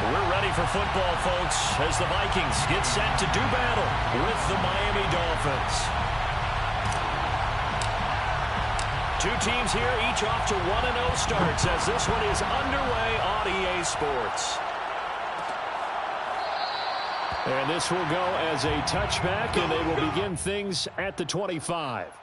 We're ready for football, folks, as the Vikings get set to do battle with the Miami Dolphins. Two teams here, each off to 1-0 starts as this one is underway on EA Sports. And this will go as a touchback, and they will begin things at the 25.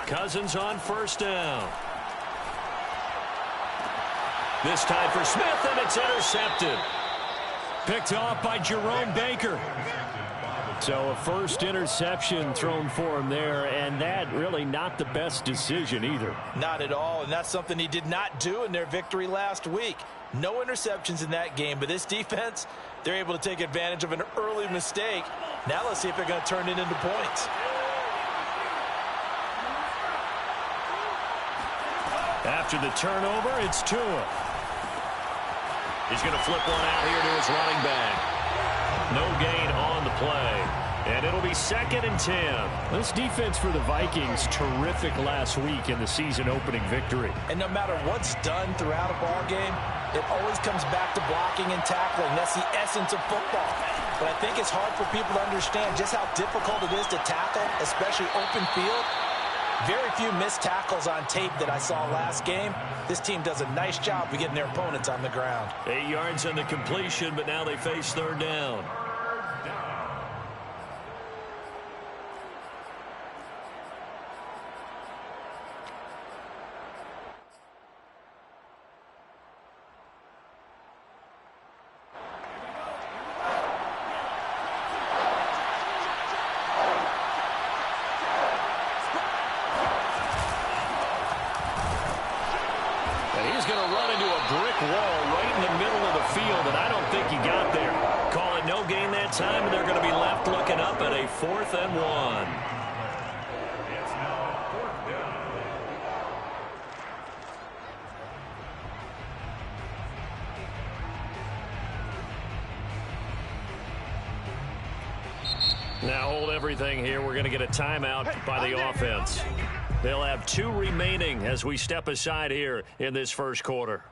Cousins on first down. This time for Smith, and it's intercepted. Picked off by Jerome Baker. So a first interception thrown for him there, and that really not the best decision either. Not at all, and that's something he did not do in their victory last week. No interceptions in that game, but this defense, they're able to take advantage of an early mistake. Now let's see if they're going to turn it into points. After the turnover, it's Tua. He's going to flip one out here to his running back. No gain on the play. And it'll be 2nd and 10. This defense for the Vikings, terrific last week in the season-opening victory. And no matter what's done throughout a ball game, it always comes back to blocking and tackling. That's the essence of football. But I think it's hard for people to understand just how difficult it is to tackle, especially open field. Very few missed tackles on tape that I saw last game. This team does a nice job of getting their opponents on the ground. 8 yards on the completion, but now they face 3rd down. Time, and they're going to be left looking up at a 4th and 1. It's now 4th down. Now hold everything here. We're going to get a timeout by the offense. They'll have 2 remaining as we step aside here in this first quarter.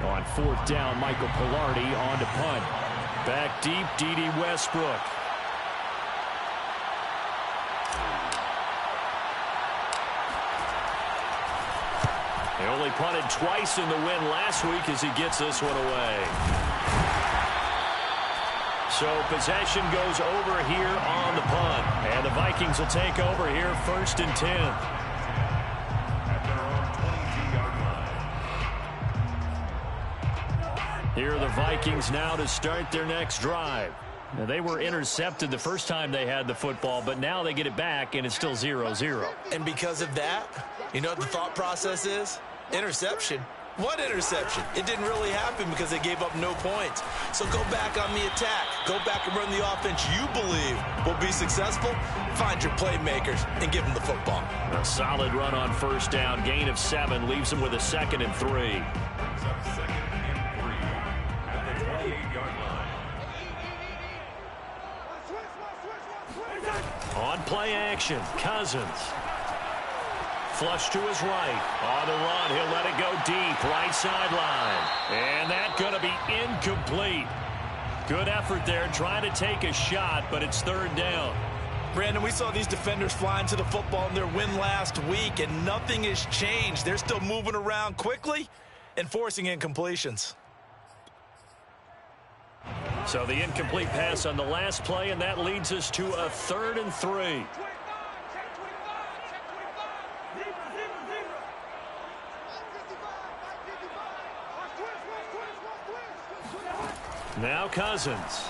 On 4th down, Michael Pilardi on to punt. Back deep, D.D. Westbrook. He only punted twice in the win last week as he gets this one away. So possession goes over here on the punt. And the Vikings will take over here 1st and 10. Here are the Vikings now to start their next drive. Now, they were intercepted the first time they had the football, but now they get it back, and it's still 0-0. And because of that, you know what the thought process is? Interception. What interception? It didn't really happen because they gave up no points. So go back on the attack. Go back and run the offense you believe will be successful. Find your playmakers and give them the football. A solid run on 1st down. Gain of 7 leaves them with a 2nd and 3. On play action, Cousins. Flush to his right. On the run, he'll let it go deep, right sideline. And that's going to be incomplete. Good effort there, trying to take a shot, but it's 3rd down. Brandon, we saw these defenders flying to the football in their win last week, and nothing has changed. They're still moving around quickly and forcing incompletions. So the incomplete pass on the last play, and that leads us to a 3rd and 3. Now Cousins.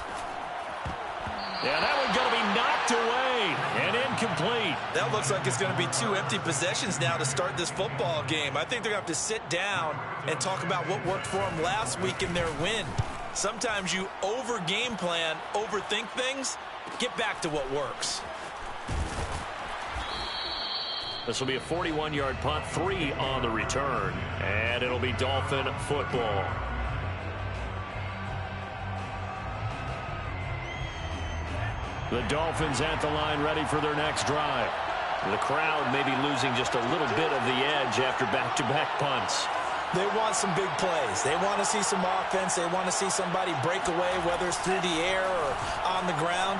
Yeah, that one's going to be knocked away and incomplete. That looks like it's going to be 2 empty possessions now to start this football game. I think they're going to have to sit down and talk about what worked for them last week in their win. Sometimes you over-game plan, overthink things. Get back to what works. This will be a 41-yard punt, 3 on the return, and it'll be Dolphin football. The Dolphins at the line, ready for their next drive. The crowd may be losing just a little bit of the edge after back-to-back punts. They want some big plays. They want to see some offense. They want to see somebody break away, whether it's through the air or on the ground.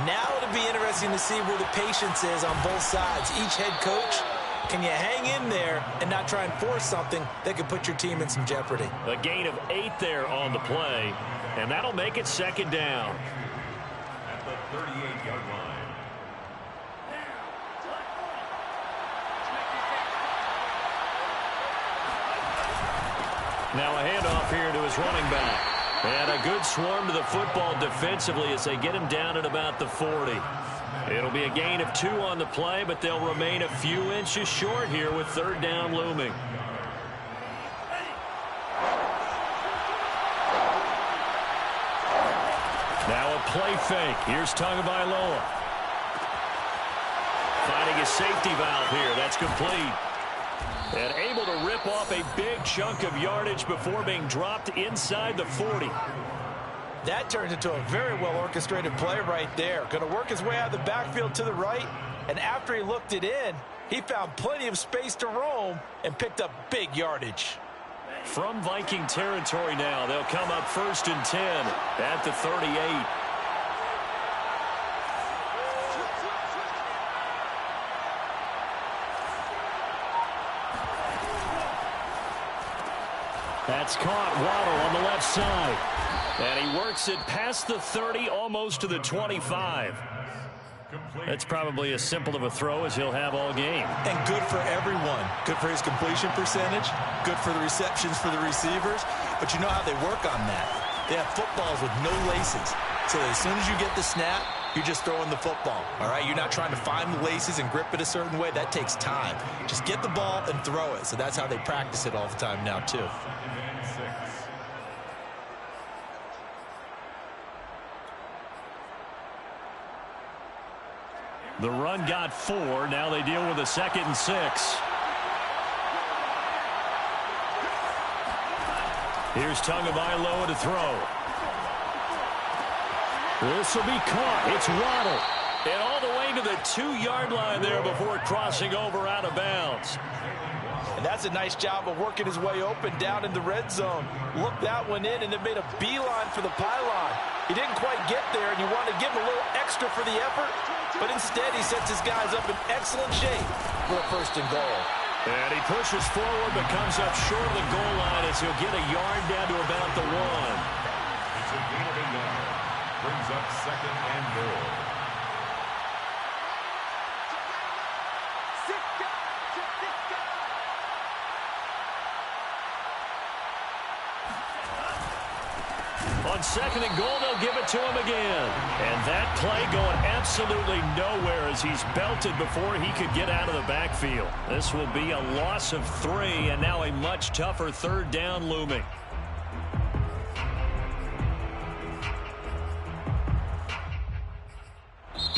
Now it'll be interesting to see where the patience is on both sides. Each head coach, can you hang in there and not try and force something that could put your team in some jeopardy? A gain of 8 there on the play, and that'll make it second down. At the 38-yard line. Now a handoff here to his running back. And a good swarm to the football defensively as they get him down at about the 40. It'll be a gain of 2 on the play, but they'll remain a few inches short here with third down looming. Now a play fake. Here's Tagovailoa. Finding a safety valve here. That's complete. And able to rip off a big chunk of yardage before being dropped inside the 40. That turns into a very well-orchestrated play right there. Going to work his way out of the backfield to the right, and after he looked it in, he found plenty of space to roam and picked up big yardage. From Viking territory now, they'll come up 1st and 10 at the 38. That's caught. Waddle on the left side. And he works it past the 30, almost to the 25. That's probably as simple of a throw as he'll have all game. And good for everyone. Good for his completion percentage. Good for the receptions for the receivers. But you know how they work on that. They have footballs with no laces. So that as soon as you get the snap, you're just throwing the football. All right? You're not trying to find the laces and grip it a certain way. That takes time. Just get the ball and throw it. So that's how they practice it all the time now, too. The run got 4. Now they deal with a 2nd and 6. Here's Tagovailoa to throw. This will be caught. It's Waddle. And all the way to the 2-yard line there before crossing over out of bounds. And that's a nice job of working his way open down in the red zone. Looked that one in and then made a beeline for the pylon. He didn't quite get there, and you want to give him a little extra for the effort. But instead, he sets his guys up in excellent shape for a 1st and goal. And he pushes forward but comes up short of the goal line as he'll get a yard down to about the 1. It's a gain of a yard. Brings up 2nd and goal. On 2nd and goal, they'll give it to him again. And that play going absolutely nowhere as he's belted before he could get out of the backfield. This will be a loss of 3, and now a much tougher 3rd down looming.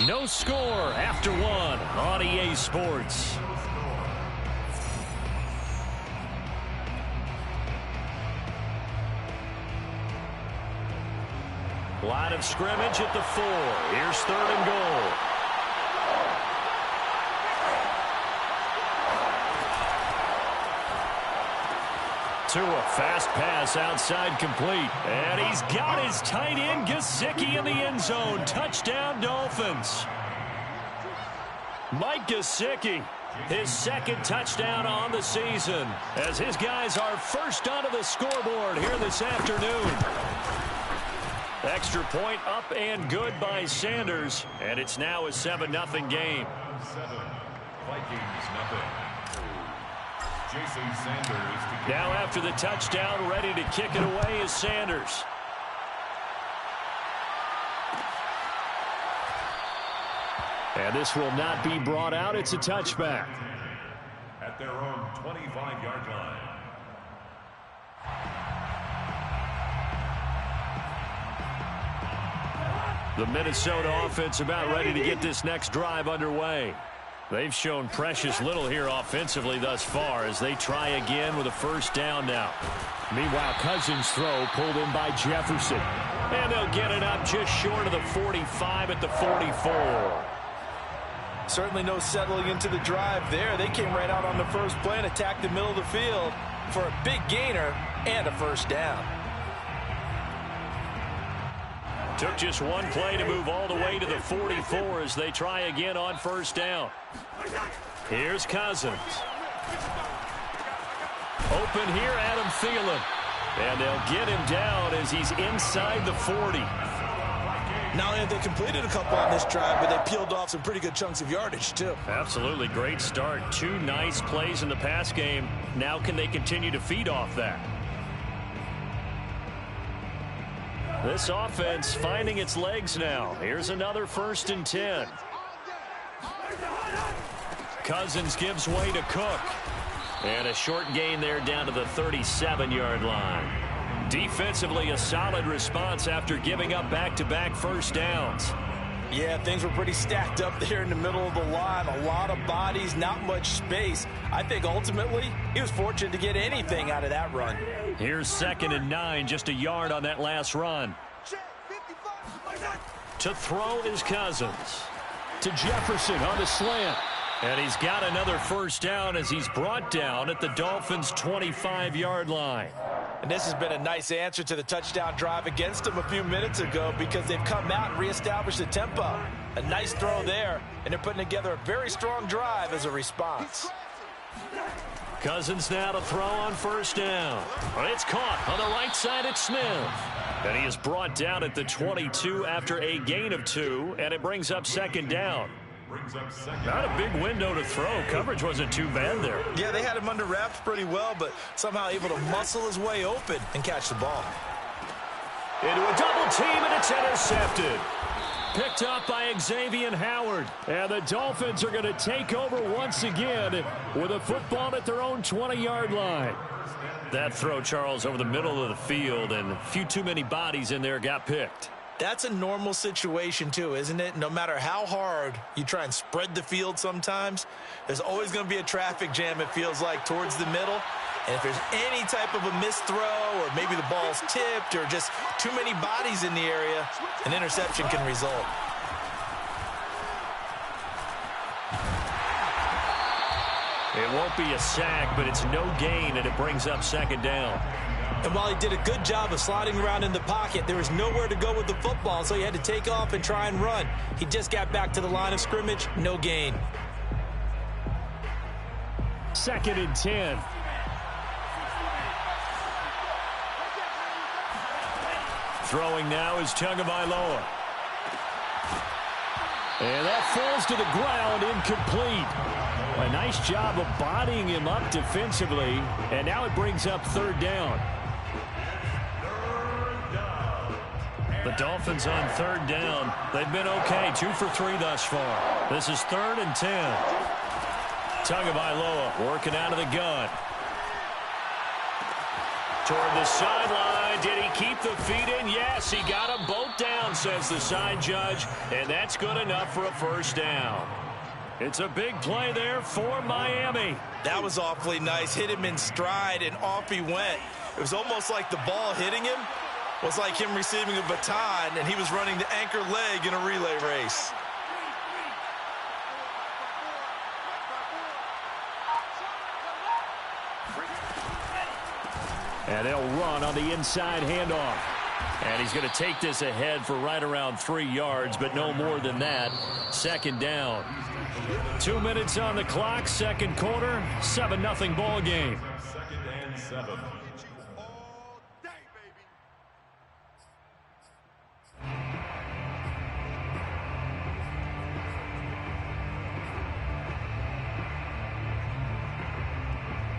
No score after 1 on EA Sports. Line of scrimmage at the 4. Here's 3rd and goal. To a fast pass outside complete. And he's got his tight end Gesicki in the end zone. Touchdown Dolphins. Mike Gesicki, his 2nd touchdown on the season, as his guys are first onto the scoreboard here this afternoon. Extra point up and good by Sanders, and it's now a 7-0 game. 7, Vikings nothing. Jason Sanders to kick now after the touchdown, ready to kick it away is Sanders. And this will not be brought out. It's a touchback. At their own 25-yard line. The Minnesota offense about ready to get this next drive underway. They've shown precious little here offensively thus far as they try again with a first down now. Meanwhile, Cousins' throw pulled in by Jefferson. And they'll get it up just short of the 45 at the 44. Certainly no settling into the drive there. They came right out on the first play and attacked the middle of the field for a big gainer and a first down. Took just one play to move all the way to the 44 as they try again on first down. Here's Cousins. Open here, Adam Thielen. And they'll get him down as he's inside the 40. Not only have they completed a couple on this drive, but they peeled off some pretty good chunks of yardage, too. Absolutely great start. 2 nice plays in the pass game. Now can they continue to feed off that? This offense finding its legs now. Here's another 1st and 10. Cousins gives way to Cook. And a short gain there down to the 37-yard line. Defensively, a solid response after giving up back-to-back first downs. Yeah, things were pretty stacked up there in the middle of the line. A lot of bodies, not much space. I think ultimately he was fortunate to get anything out of that run. Here's 2nd and 9, just a yard on that last run. To throw is Cousins. To Jefferson on the slant. And he's got another first down as he's brought down at the Dolphins' 25-yard line. And this has been a nice answer to the touchdown drive against them a few minutes ago because they've come out and reestablished the tempo. A nice throw there, and they're putting together a very strong drive as a response. Cousins now to throw on first down. It's caught on the right side at Smith. And he is brought down at the 22 after a gain of 2, and it brings up 2nd down. Not a big window to throw. Coverage wasn't too bad there. Yeah, they had him under wraps pretty well, but somehow able to muscle his way open and catch the ball. Into a double team, and it's intercepted. Picked up by Xavier Howard. And the Dolphins are going to take over once again with a football at their own 20-yard line. That throw, Charles, over the middle of the field, and a few too many bodies in there got picked. That's a normal situation, too, isn't it? No matter how hard you try and spread the field sometimes, there's always going to be a traffic jam, it feels like, towards the middle. And if there's any type of a missed throw or maybe the ball's tipped or just too many bodies in the area, an interception can result. It won't be a sack, but it's no gain, and it brings up 2nd down. And while he did a good job of sliding around in the pocket, there was nowhere to go with the football, so he had to take off and try and run. He just got back to the line of scrimmage, no gain. 2nd and 10. Throwing now is Tagovailoa. And that falls to the ground, incomplete. A nice job of bodying him up defensively, and now it brings up 3rd down. The Dolphins on 3rd down. They've been okay, 2 for 3 thus far. This is 3rd and 10. Tagovailoa working out of the gun. Toward the sideline. Did he keep the feet in? Yes, he got them both down, says the side judge, and that's good enough for a first down. It's a big play there for Miami. That was awfully nice. Hit him in stride, and off he went. It was almost like the ball hitting him was like him receiving a baton, and he was running the anchor leg in a relay race. And they'll run on the inside handoff. And he's going to take this ahead for right around 3 yards, but no more than that. 2nd down. 2 minutes on the clock, 2nd quarter, 7-0 ball game. 2nd and 7.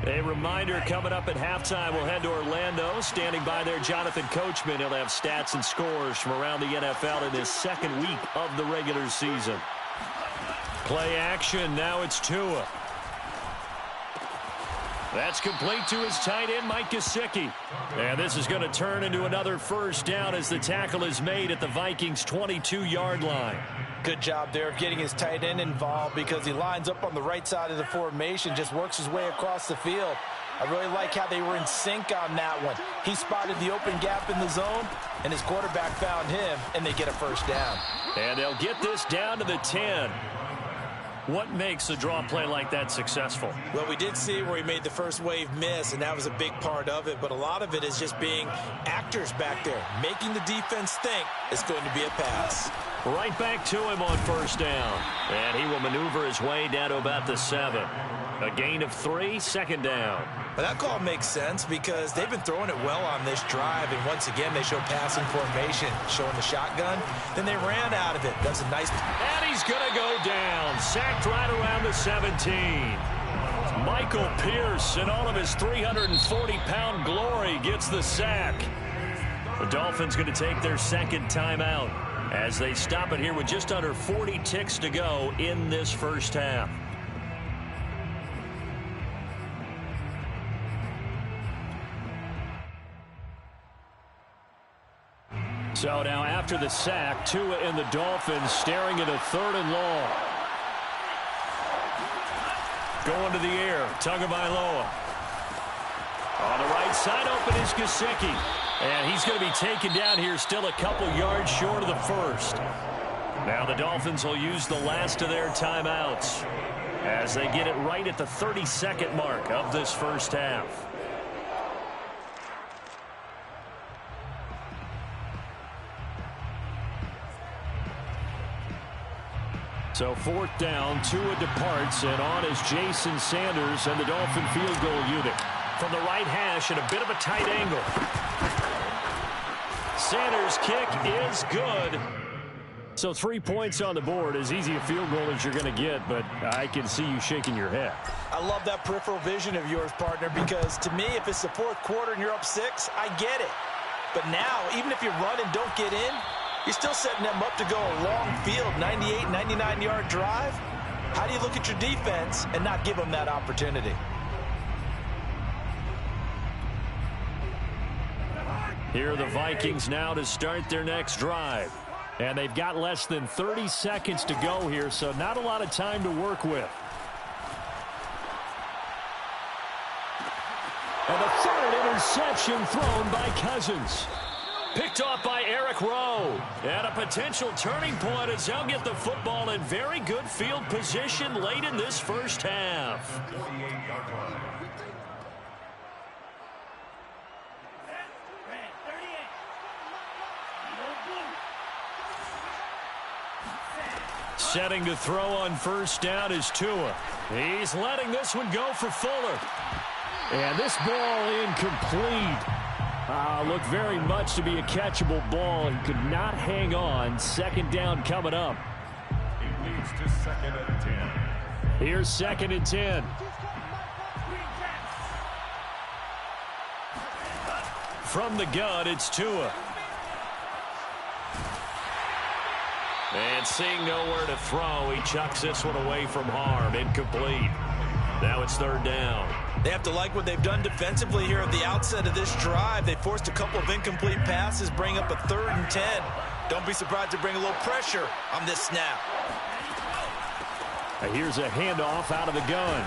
A reminder coming up at halftime, we'll head to Orlando. Standing by there, Jonathan Coachman. He'll have stats and scores from around the NFL in his 2nd week of the regular season. Play action. Now it's Tua. That's complete to his tight end, Mike Gesicki. And this is going to turn into another first down as the tackle is made at the Vikings' 22-yard line. Good job there of getting his tight end involved because he lines up on the right side of the formation, just works his way across the field. I really like how they were in sync on that one. He spotted the open gap in the zone, and his quarterback found him, and they get a first down. And they'll get this down to the 10. What makes a draw play like that successful? Well, we did see where he made the first wave miss, and that was a big part of it. But a lot of it is just being actors back there, making the defense think it's going to be a pass. Right back to him on first down. And he will maneuver his way down to about the 7. A gain of 3, second down. But that call makes sense because they've been throwing it well on this drive. And once again, they show passing formation, showing the shotgun. Then they ran out of it. That's a nice... And he's going to go down. Sacked right around the 17. Michael Pierce, in all of his 340-pound glory, gets the sack. The Dolphins going to take their second timeout as they stop it here with just under 40 ticks to go in this first half. So now after the sack, Tua and the Dolphins staring at a 3rd and long. Going to the air, Tagovailoa. On the right side, open is Gesicki. And he's going to be taken down here still a couple yards short of the first. Now the Dolphins will use the last of their timeouts as they get it right at the 30-second mark of this first half. So 4th down, Tua departs, and on is Jason Sanders and the Dolphin field goal unit. From the right hash at a bit of a tight angle. Sanders' kick is good. So 3 points on the board, as easy a field goal as you're going to get, but I can see you shaking your head. I love that peripheral vision of yours, partner, because to me, if it's the 4th quarter and you're up 6, I get it. But now, even if you run and don't get in, you're still setting them up to go a long field, 98, 99-yard drive. How do you look at your defense and not give them that opportunity? Here are the Vikings now to start their next drive. And they've got less than 30 seconds to go here, so not a lot of time to work with. And a 3rd interception thrown by Cousins. Picked off by Eric Rowe. And a potential turning point as they'll get the football in very good field position late in this first half. Setting to throw on first down is Tua. He's letting this one go for Fuller. And this ball incomplete. Looked very much to be a catchable ball. He could not hang on. 2nd down coming up. It leads to 2nd and 10. Here's 2nd and 10. From the gun, it's Tua. And seeing nowhere to throw, he chucks this one away from harm. Incomplete. Now it's 3rd down. They have to like what they've done defensively here at the outset of this drive. They forced a couple of incomplete passes, bring up a 3rd and 10. Don't be surprised to bring a little pressure on this snap. Here's a handoff out of the gun.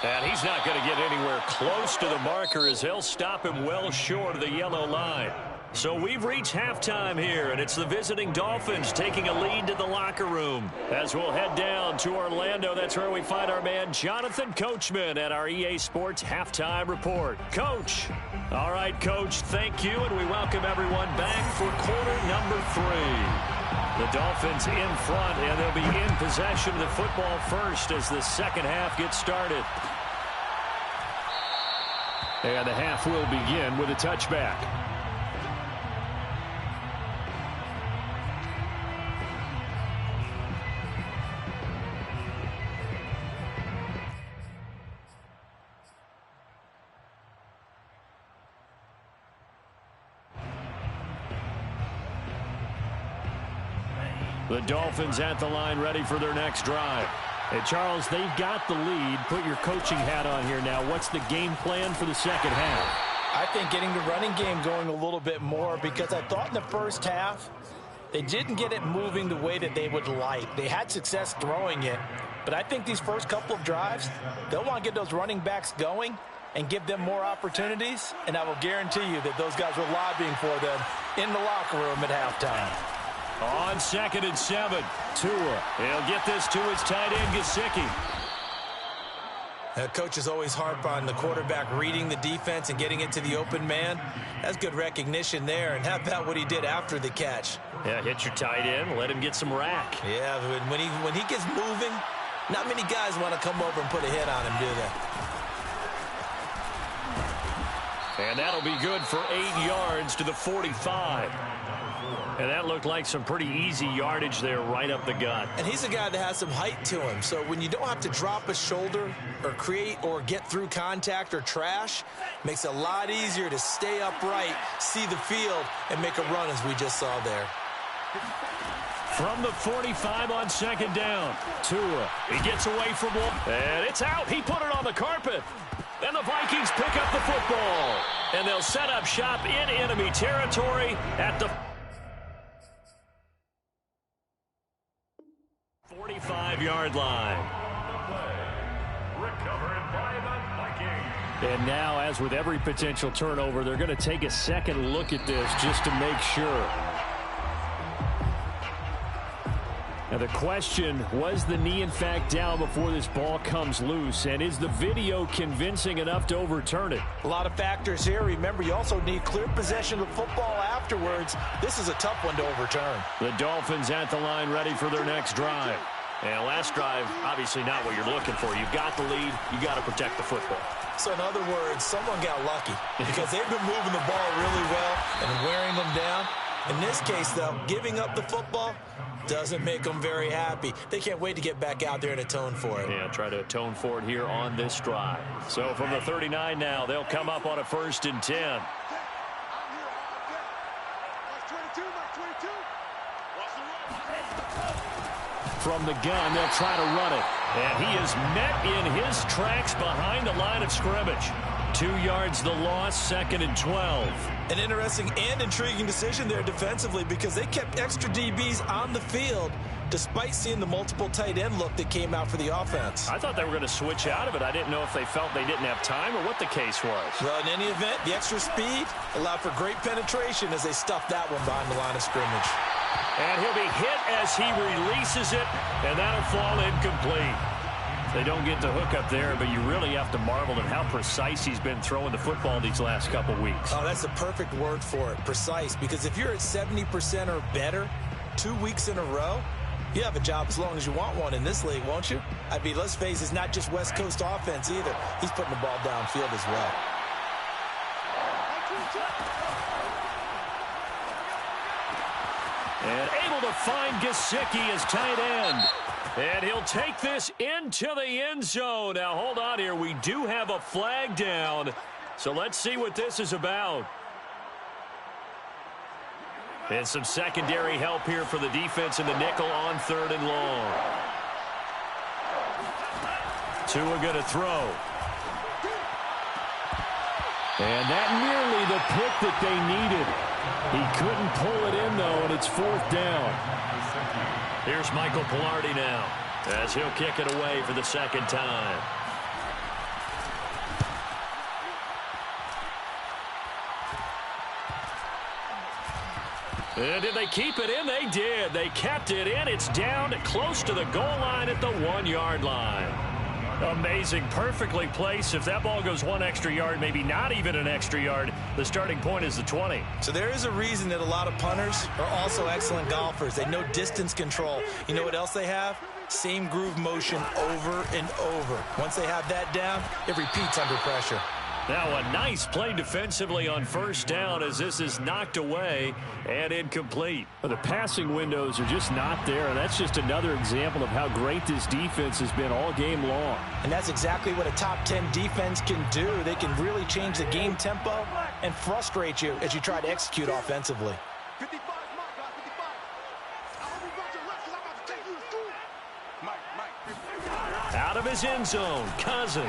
And he's not going to get anywhere close to the marker as they'll stop him well short of the yellow line. So we've reached halftime here, and it's the visiting Dolphins taking a lead to the locker room. As we'll head down to Orlando, that's where we find our man Jonathan Coachman at our EA Sports Halftime Report. Coach. All right, Coach, thank you, and we welcome everyone back for quarter number 3. The Dolphins in front, and they'll be in possession of the football first as the second half gets started. And the half will begin with a touchback. The Dolphins at the line ready for their next drive. Hey, Charles, they've got the lead. Put your coaching hat on here now. What's the game plan for the second half? I think getting the running game going a little bit more, because I thought in the first half they didn't get it moving the way that they would like. They had success throwing it, but I think these first couple of drives, they'll want to get those running backs going and give them more opportunities, and I will guarantee you that those guys were lobbying for them in the locker room at halftime. On 2nd and 7, Tua. He'll get this to his tight end, Gesicki. Coach is always harp on the quarterback reading the defense and getting it to the open man. That's good recognition there. And how about what he did after the catch? Yeah, hit your tight end, let him get some rack. Yeah, when he gets moving, not many guys want to come over and put a hit on him, do they? And that'll be good for 8 yards to the 45. And that looked like some pretty easy yardage there right up the gut. And he's a guy that has some height to him. So when you don't have to drop a shoulder or create or get through contact or trash, makes it a lot easier to stay upright, see the field, and make a run as we just saw there. From the 45 on 2nd down, Tua. He gets away from one. And it's out. He put it on the carpet. And the Vikings pick up the football. And they'll set up shop in enemy territory at the 45-yard line. Recovered by the Vikings. And now, as with every potential turnover, they're going to take a second look at this just to make sure. Now the question, was the knee in fact down before this ball comes loose? And is the video convincing enough to overturn it? A lot of factors here. Remember, you also need clear possession of the football afterwards. This is a tough one to overturn. The Dolphins at the line ready for their next drive. And last drive, obviously not what you're looking for. You've got the lead. You got to protect the football. So in other words, someone got lucky because they've been moving the ball really well and wearing them down. In this case, though, giving up the football doesn't make them very happy. They can't wait to get back out there and atone for it. Yeah, try to atone for it here on this drive. So from the 39 now, they'll come up on a 1st and 10. From the gun, they'll try to run it. And he is met in his tracks behind the line of scrimmage. 2 yards the loss, 2nd and 12. An interesting and intriguing decision there defensively because they kept extra DBs on the field despite seeing the multiple tight end look that came out for the offense. I thought they were going to switch out of it. I didn't know if they felt they didn't have time or what the case was. Well, in any event, the extra speed allowed for great penetration as they stuffed that one behind the line of scrimmage. And he'll be hit as he releases it, and that'll fall incomplete. They don't get the hook up there, but you really have to marvel at how precise he's been throwing the football these last couple weeks. Oh, that's the perfect word for it, precise, because if you're at 70% or better 2 weeks in a row, you have a job as long as you want one in this league, won't you? I mean, let's face it, it's not just West Coast offense either. He's putting the ball downfield as well. And able to find Gesicki as tight end. And he'll take this into the end zone. Now, hold on here. We do have a flag down. So let's see what this is about. And some secondary help here for the defense in the nickel on 3rd and long. Tua going to throw. And that nearly the pick that they needed. He couldn't pull it in, though, and it's 4th down. Here's Michael Pilardi now as he'll kick it away for the 2nd time. And did they keep it in? They did. They kept it in. It's down close to the goal line at the 1-yard line. Amazing. Perfectly placed. If that ball goes 1 extra yard, maybe not even an extra yard, the starting point is the 20. So there is a reason that a lot of punters are also excellent golfers. They know distance control. You know what else they have? Same groove motion over and over. Once they have that down, it repeats under pressure. Now a nice play defensively on 1st down as this is knocked away and incomplete. The passing windows are just not there, and that's just another example of how great this defense has been all game long. And that's exactly what a top 10 defense can do. They can really change the game tempo and frustrate you as you try to execute offensively. Out of his end zone, Cousins.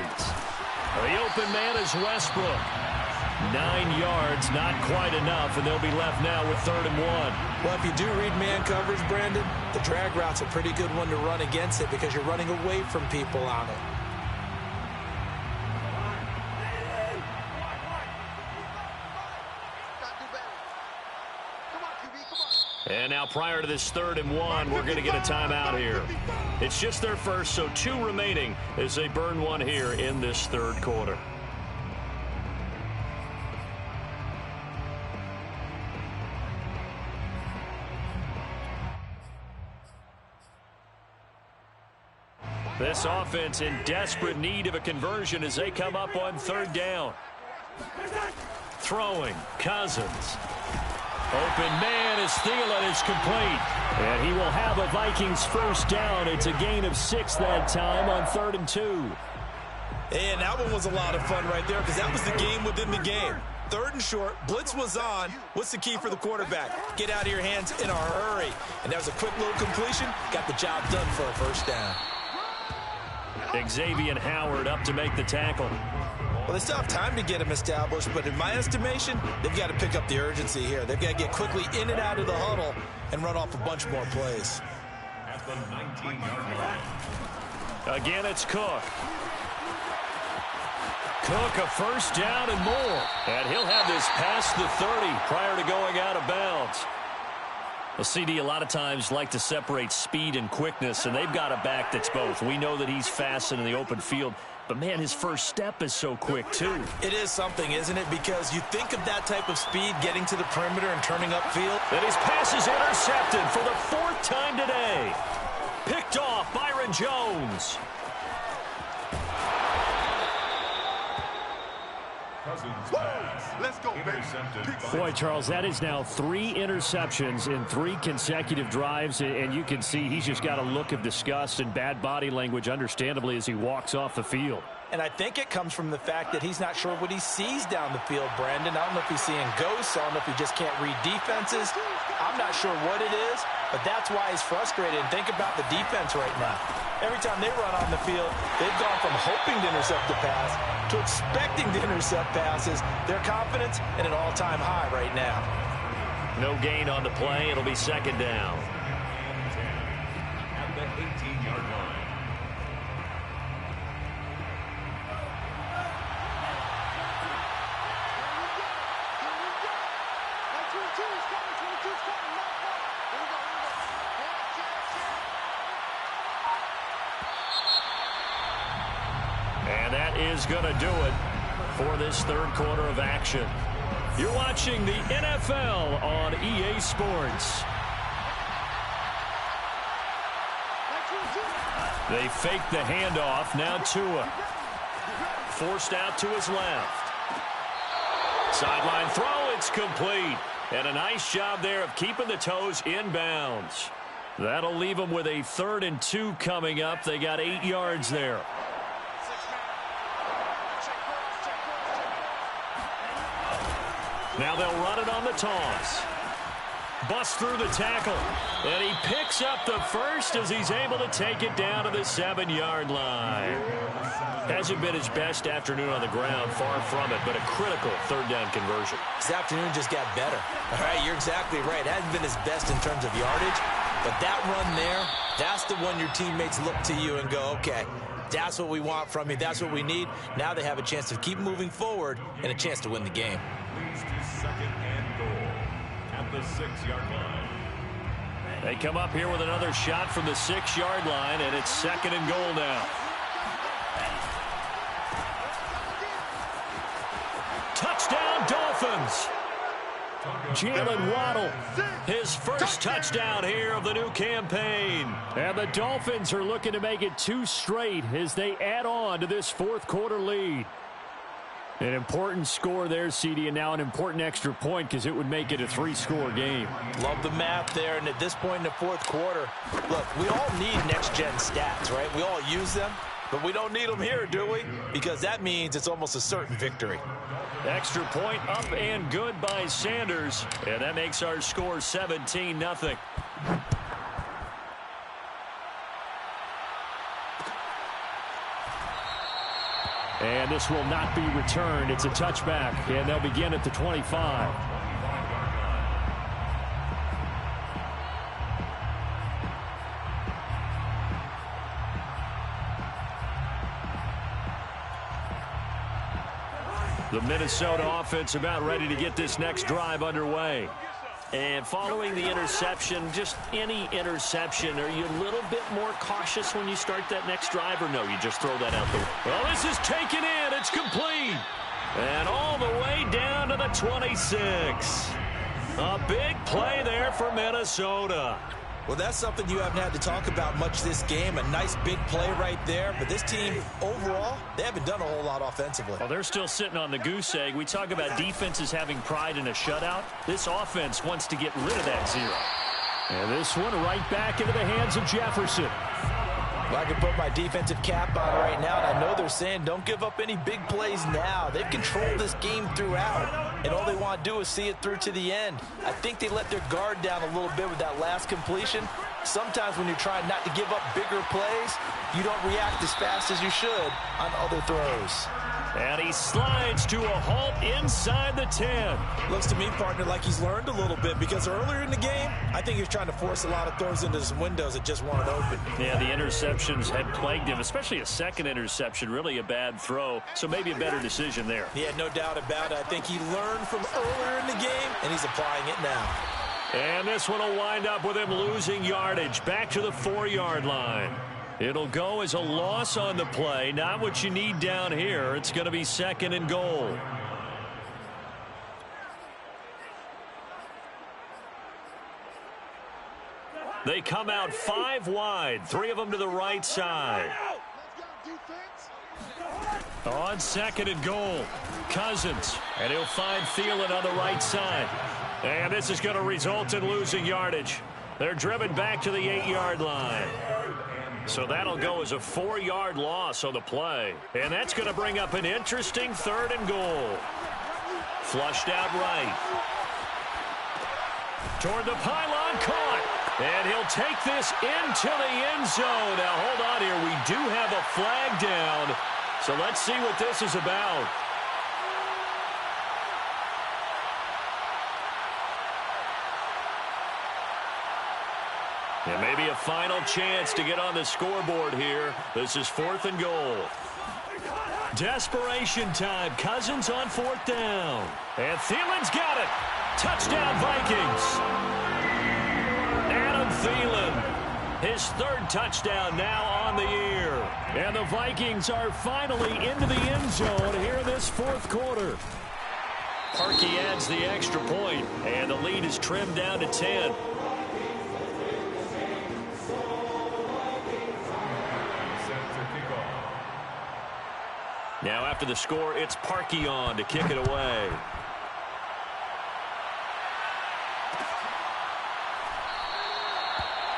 The open man is Westbrook. 9 yards, not quite enough, and they'll be left now with 3rd and 1. Well, if you do read man coverage, Brandon, the drag route's a pretty good one to run against it because you're running away from people on it. And now prior to this 3rd and 1, we're going to get a timeout here. It's just their first, so 2 remaining as they burn one here in this 3rd quarter. This offense in desperate need of a conversion as they come up on 3rd down. Throwing, Cousins. Open man as Thielen is complete. And he will have a Vikings 1st down. It's a gain of 6 that time on 3rd and 2. And that one was a lot of fun right there because that was the game within the game. 3rd and short, blitz was on. What's the key for the quarterback? Get out of your hands in a hurry. And that was a quick little completion. Got the job done for a 1st down. Xavier Howard up to make the tackle. Well, they still have time to get him established, but in my estimation, they've got to pick up the urgency here. They've got to get quickly in and out of the huddle and run off a bunch more plays. At the 19-yard line. Again, it's Cook. Cook, a 1st down and more. And he'll have this past the 30 prior to going out of bounds. Well, CD, a lot of times like to separate speed and quickness, and they've got a back that's both. We know that he's fast in the open field, but, man, his first step is so quick, too. It is something, isn't it? Because you think of that type of speed getting to the perimeter and turning upfield. And his pass is intercepted for the 4th time today. Picked off Byron Jones. Cousins pass. Let's go, intercepted. Boy, Charles, that is now 3 interceptions in 3 consecutive drives, and you can see he's just got a look of disgust and bad body language, understandably, as he walks off the field. And I think it comes from the fact that he's not sure what he sees down the field, Brandon. I don't know if he's seeing ghosts. I don't know if he just can't read defenses. I'm not sure what it is, but that's why he's frustrated. And think about the defense right now. Every time they run on the field, they've gone from hoping to intercept the pass to expecting to intercept passes. Their confidence at an all-time high right now. No gain on the play. It'll be 2nd down. At the 18-yard line. And that is going to do it for this 3rd quarter of action. You're watching the NFL on EA Sports. They fake the handoff. Now Tua. Forced out to his left. Sideline throw. It's complete. And a nice job there of keeping the toes inbounds. That'll leave them with a 3rd and 2 coming up. They got 8 yards there. Now they'll run it on the toss. Busts through the tackle. And he picks up the 1st as he's able to take it down to the 7-yard line. Hasn't been his best afternoon on the ground, far from it, but a critical 3rd down conversion. This afternoon just got better. All right, you're exactly right. It hasn't been his best in terms of yardage, but that run there, that's the one your teammates look to you and go, okay, that's what we want from you. That's what we need. Now they have a chance to keep moving forward and a chance to win the game. Leads to 2nd and goal at the 6-yard line. They come up here with another shot from the 6-yard line, and it's 2nd and goal now. Touchdown, Dolphins. Jalen Waddle, his first touchdown here of the new campaign. And the Dolphins are looking to make it 2 straight as they add on to this 4th quarter lead. An important score there, CD, and now an important extra point because it would make it a 3-score game. Love the math there, and at this point in the 4th quarter, look, we all need next-gen stats, right? We all use them, but we don't need them here, do we? Because that means it's almost a certain victory. Extra point up and good by Sanders, and that makes our score 17-0. And this will not be returned. It's a touchback, and they'll begin at the 25. The Minnesota offense about ready to get this next drive underway. And following the interception, just any interception, are you a little bit more cautious when you start that next drive, or no, you just throw that out there? Well, this is taken in. It's complete. And all the way down to the 26. A big play there for Minnesota. Well, that's something you haven't had to talk about much this game. A nice big play right there. But this team, overall, they haven't done a whole lot offensively. Well, they're still sitting on the goose egg. We talk about defenses having pride in a shutout. This offense wants to get rid of that zero. And this one right back into the hands of Jefferson. Well, I can put my defensive cap on right now, and I know they're saying don't give up any big plays now. They've controlled this game throughout, and all they want to do is see it through to the end. I think they let their guard down a little bit with that last completion. Sometimes when you're trying not to give up bigger plays, you don't react as fast as you should on other throws. And he slides to a halt inside the 10. Looks to me, partner, like he's learned a little bit, because earlier in the game, I think he was trying to force a lot of throws into some windows that just weren't open. Yeah, the interceptions had plagued him, especially a second interception, really a bad throw. So maybe a better decision there. Yeah, no doubt about it. I think he learned from earlier in the game, and he's applying it now. And this one will wind up with him losing yardage back to the 4-yard line. It'll go as a loss on the play. Not what you need down here. It's going to be 2nd and goal. They come out 5 wide. 3 of them to the right side. On 2nd and goal, Cousins. And he'll find Thielen on the right side. And this is going to result in losing yardage. They're driven back to the 8-yard line. So that'll go as a 4-yard loss on the play. And that's going to bring up an interesting 3rd and goal. Flushed out right. Toward the pylon, caught. And he'll take this into the end zone. Now, hold on here. We do have a flag down. So let's see what this is about. And maybe a final chance to get on the scoreboard here. This is 4th and goal. Desperation time. Cousins on 4th down. And Thielen's got it. Touchdown, Vikings. Adam Thielen, his 3rd touchdown now on the year. And the Vikings are finally into the end zone here in this 4th quarter. Parkey adds the extra point, and the lead is trimmed down to 10. Now after the score, it's Parkey on to kick it away.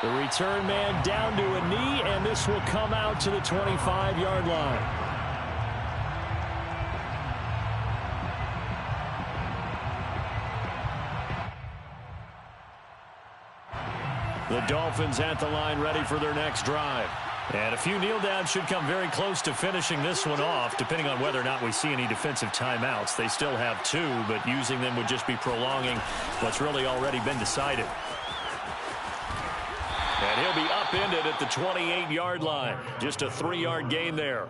The return man down to a knee, and this will come out to the 25-yard line. The Dolphins at the line ready for their next drive. And a few kneel downs should come very close to finishing this one off, depending on whether or not we see any defensive timeouts. They still have 2, but using them would just be prolonging what's really already been decided. And he'll be upended at the 28-yard line. Just a 3-yard gain there.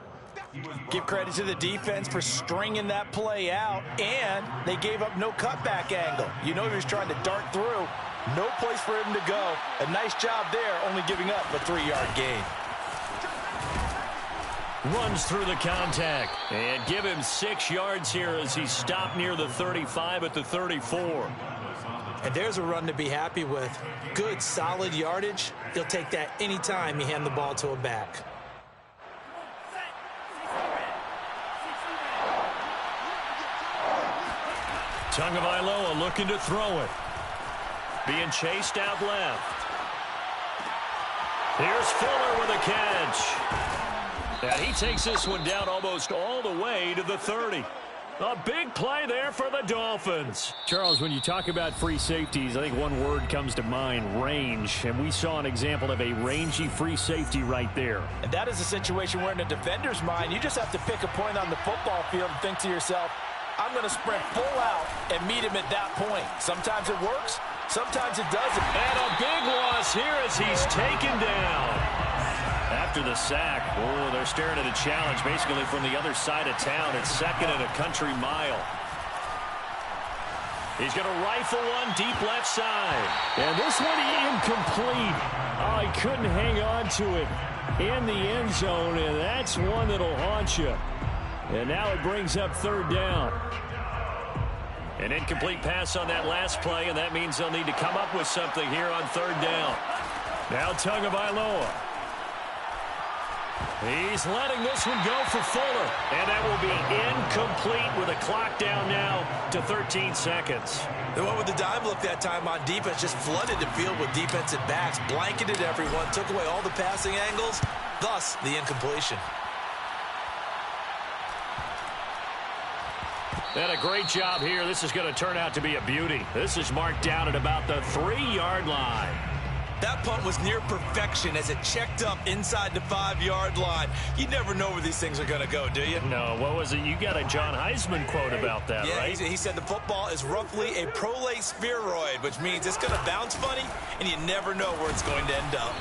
Give credit to the defense for stringing that play out, and they gave up no cutback angle. You know he was trying to dart through. No place for him to go. A nice job there, only giving up a 3-yard gain. Runs through the contact. And give him 6 yards here as he stopped near the 35 at the 34. And there's a run to be happy with. Good, solid yardage. He'll take that anytime you hand the ball to a back. Tagovailoa looking to throw it. Being chased out left. Here's Fuller with a catch. And he takes this one down almost all the way to the 30. A big play there for the Dolphins. Charles, when you talk about free safeties, I think one word comes to mind, range. And we saw an example of a rangy free safety right there. And that is a situation where in a defender's mind, you just have to pick a point on the football field and think to yourself, I'm going to sprint full out and meet him at that point. Sometimes it works, sometimes it doesn't. And a big loss here as he's taken down. After the sack, oh, they're staring at a challenge basically from the other side of town. It's second and a country mile. He's going to rifle one deep left side. And this one incomplete. Oh, he couldn't hang on to it in the end zone, and that's one that'll haunt you. And now it brings up third down. An incomplete pass on that last play, and that means they'll need to come up with something here on third down. Now Tagovailoa. He's letting this one go for Fuller. And that will be incomplete with a clock down now to 13 seconds. They went with the dime look that time on defense, just flooded the field with defensive backs, blanketed everyone, took away all the passing angles, thus the incompletion. And a great job here. This is going to turn out to be a beauty. This is marked down at about the 3-yard line. That punt was near perfection as it checked up inside the 5-yard line. You never know where these things are going to go, do you? No, what was it? You got a John Heisman quote about that, yeah, right? He said the football is roughly a prolate spheroid, which means it's going to bounce funny, and you never know where it's going to end up.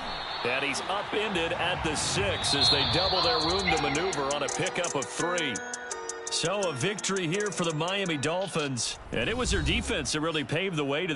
And he's upended at the 6 as they double their room to maneuver on a pickup of 3. So a victory here for the Miami Dolphins. And it was their defense that really paved the way to